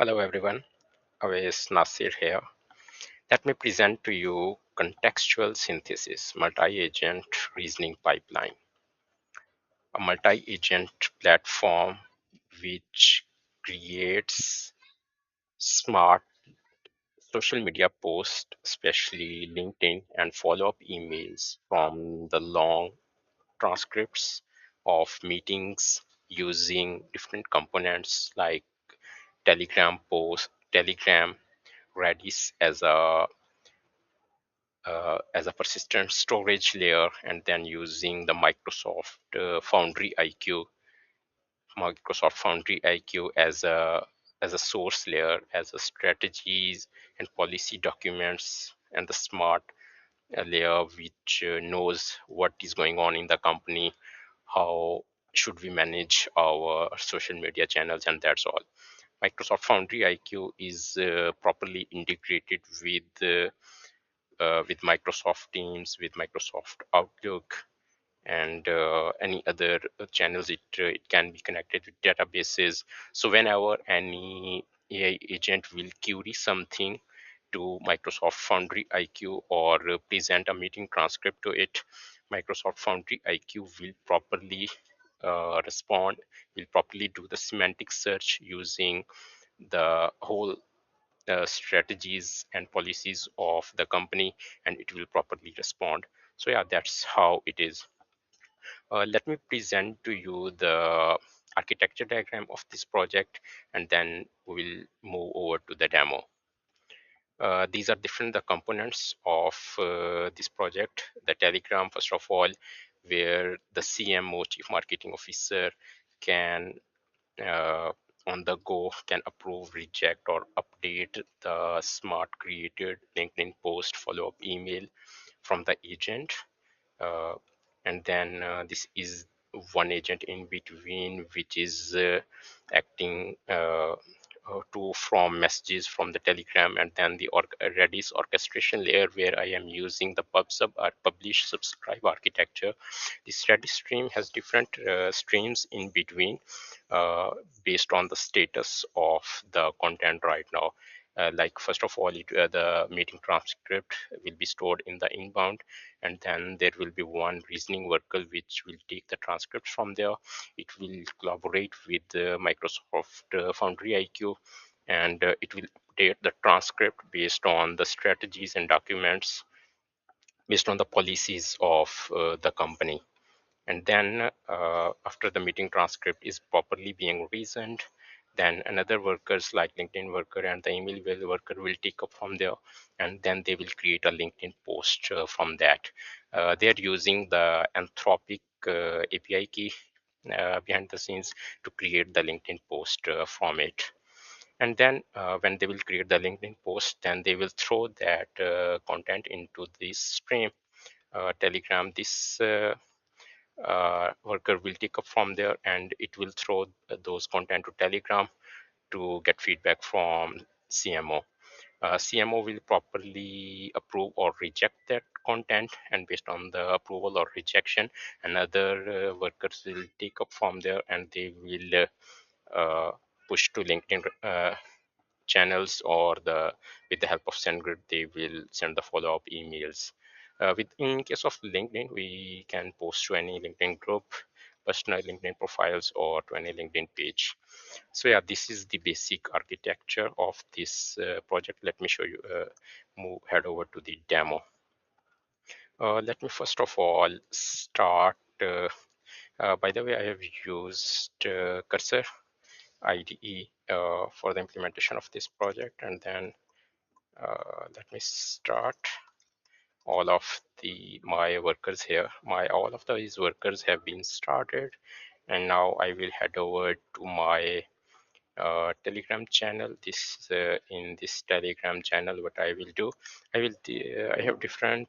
Hello everyone, Awais Nasir here. Let me present to you Contextual Synthesis, multi-agent reasoning pipeline, a multi-agent platform which creates smart social media posts, especially LinkedIn and follow-up emails from the long transcripts of meetings using different components like Telegram, Redis as a persistent storage layer, and then using the Microsoft Foundry IQ as a source layer, as a strategies and policy documents, and the smart layer which knows what is going on in the company, how should we manage our social media channels, and that's all. Microsoft Foundry IQ is properly integrated with Microsoft Teams, with Microsoft Outlook, and any other channels. It can be connected with databases. So whenever any AI agent will query something to Microsoft Foundry IQ or present a meeting transcript to it, Microsoft Foundry IQ will properly respond, will properly do the semantic search using the whole strategies and policies of the company, and it will properly respond. So yeah, that's how it is. Let me present to you the architecture diagram of this project, and then we'll move over to the demo. These are different the components of this project. The Telegram, first of all, where the CMO, Chief Marketing Officer, can on the go can approve, reject, or update the smart created LinkedIn post follow-up email from the agent. uh, and then this is one agent in between which is acting to from messages from the Telegram, and then the Redis orchestration layer where I am using the pub/sub or publish subscribe architecture. This Redis stream has different streams in between uh, based on the status of the content right now. Like first of all, the meeting transcript will be stored in the inbound, and then there will be one reasoning worker which will take the transcripts from there. It will collaborate with Microsoft Foundry IQ, and it will update the transcript based on the strategies and documents, based on the policies of the company. And then after the meeting transcript is properly being reasoned, then another workers like LinkedIn worker and the email worker will take up from there, and then they will create a LinkedIn post from that. They're using the Anthropic API key behind the scenes to create the LinkedIn post from it. And then when they will create the LinkedIn post, then they will throw that content into this stream Telegram. This worker will take up from there, and it will throw those content to Telegram to get feedback from CMO. CMO will properly approve or reject that content, and based on the approval or rejection, another workers will take up from there, and they will push to LinkedIn channels, or with the help of SendGrid, they will send the follow-up emails. In case of LinkedIn, we can post to any LinkedIn group, personal LinkedIn profiles, or to any LinkedIn page. So yeah, this is the basic architecture of this project. Let me show you, head over to the demo. Let me first of all start. By the way, I have used Cursor IDE for the implementation of this project, and then let me start all of my workers here. All of these workers have been started, and now I will head over to my Telegram channel. In this Telegram channel, what I will do, I have different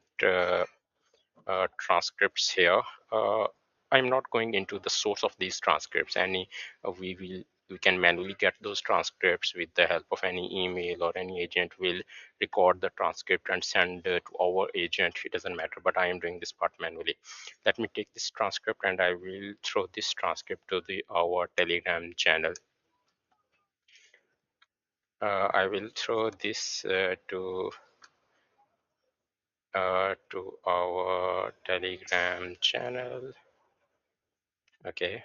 transcripts here. Uh, I'm not going into the source of these transcripts. We can manually get those transcripts with the help of any email, or any agent will record the transcript and send to our agent. It doesn't matter, but I am doing this part manually. Let me take this transcript and I will throw this transcript to our Telegram channel. I will throw this to our Telegram channel. Okay,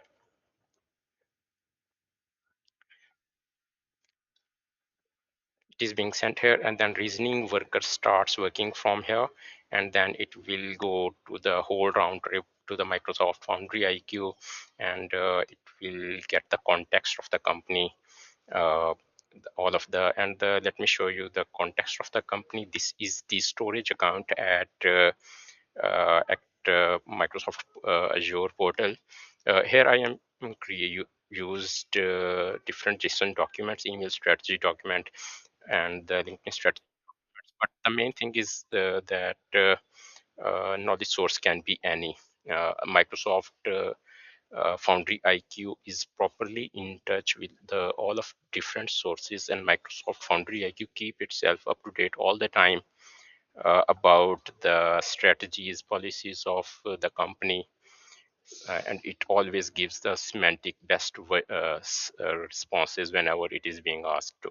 it is being sent here, and then reasoning worker starts working from here, and then it will go to the whole round trip to the Microsoft Foundry IQ, and it will get the context of the company, uh, all of the, and let me show you the context of the company. This is the storage account at Microsoft Azure portal. Here I am used different JSON documents, email strategy document, and the LinkedIn strategy. But the main thing is that knowledge source can be any. Microsoft Foundry IQ is properly in touch with all of different sources, and Microsoft Foundry IQ keep itself up to date all the time about the strategies, policies of the company, and it always gives the semantic best responses whenever it is being asked to.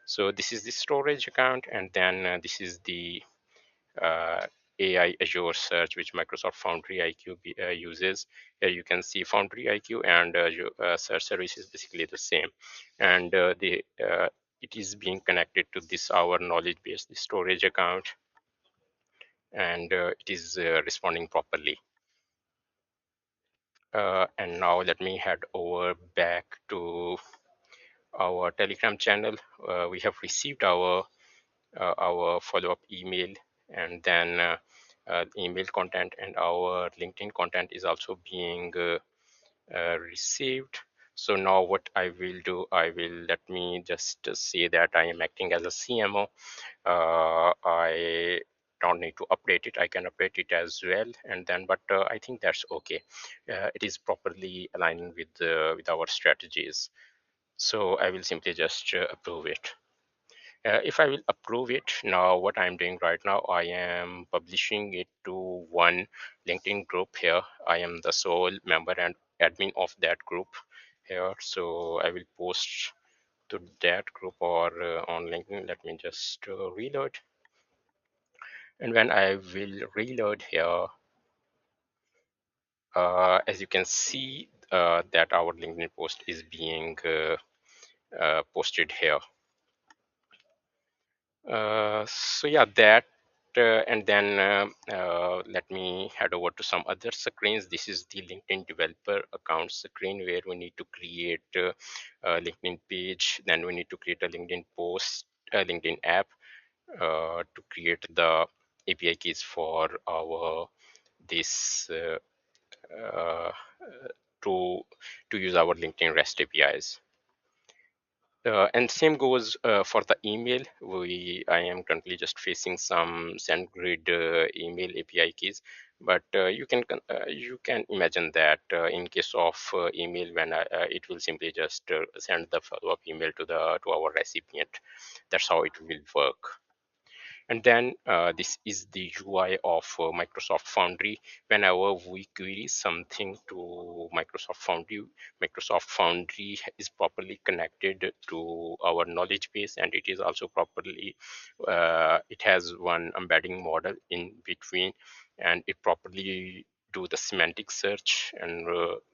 So this is the storage account, and then this is the uh, AI Azure search, which Microsoft Foundry IQ uses. Here you can see Foundry IQ and search service is basically the same, and it is being connected to this our knowledge base, the storage account, and it is responding properly. And now let me head over back to our Telegram channel. We have received our follow-up email, and then email content and our LinkedIn content is also being received. So now what I will do, let me just say that I am acting as a CMO. I don't need to update it. I can update it as well, and then but I think that's okay. It is properly aligning with our strategies. So I will simply just approve it. If I will approve it now, what I'm doing right now, I am publishing it to one LinkedIn group here. I am the sole member and admin of that group here. So I will post to that group or on LinkedIn. Let me just reload. And when I will reload here, as you can see that our LinkedIn post is being posted here. So yeah, that and then let me head over to some other screens. This is the LinkedIn developer account screen where we need to create a LinkedIn page. Then we need to create a LinkedIn post, a LinkedIn app to create the API keys for our this uh, to to use our LinkedIn REST APIs. And same goes for the email. I am currently just facing some SendGrid email API keys, but you can imagine that in case of email, when it will simply just send the follow-up email to our recipient. That's how it will work. And then this is the UI of Microsoft Foundry. Whenever we query something to Microsoft Foundry is properly connected to our knowledge base, and it is also properly, it has one embedding model in between, and it properly do the semantic search and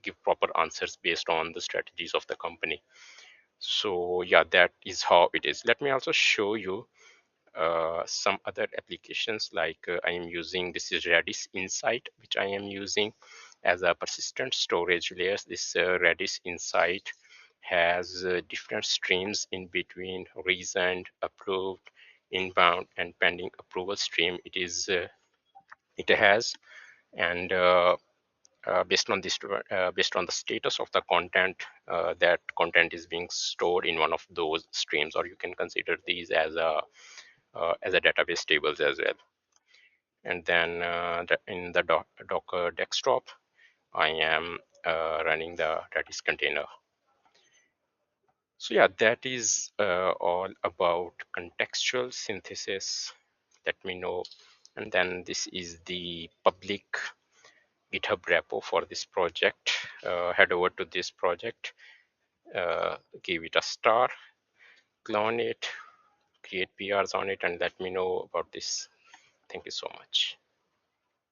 give proper answers based on the strategies of the company. So yeah, that is how it is. Let me also show you some other applications like I am using, this is Redis Insight, which I am using as a persistent storage layer. This Redis Insight has different streams in between: recent, approved, inbound, and pending approval stream. It has, and based on the status of the content, that content is being stored in one of those streams, or you can consider these as a database tables as well. And then in the Docker desktop, I am running the Redis container. So yeah, that is all about contextual synthesis. Let me know. And then this is the public GitHub repo for this project. Head over to this project, give it a star, clone it, create PRs on it, and let me know about this. Thank you so much.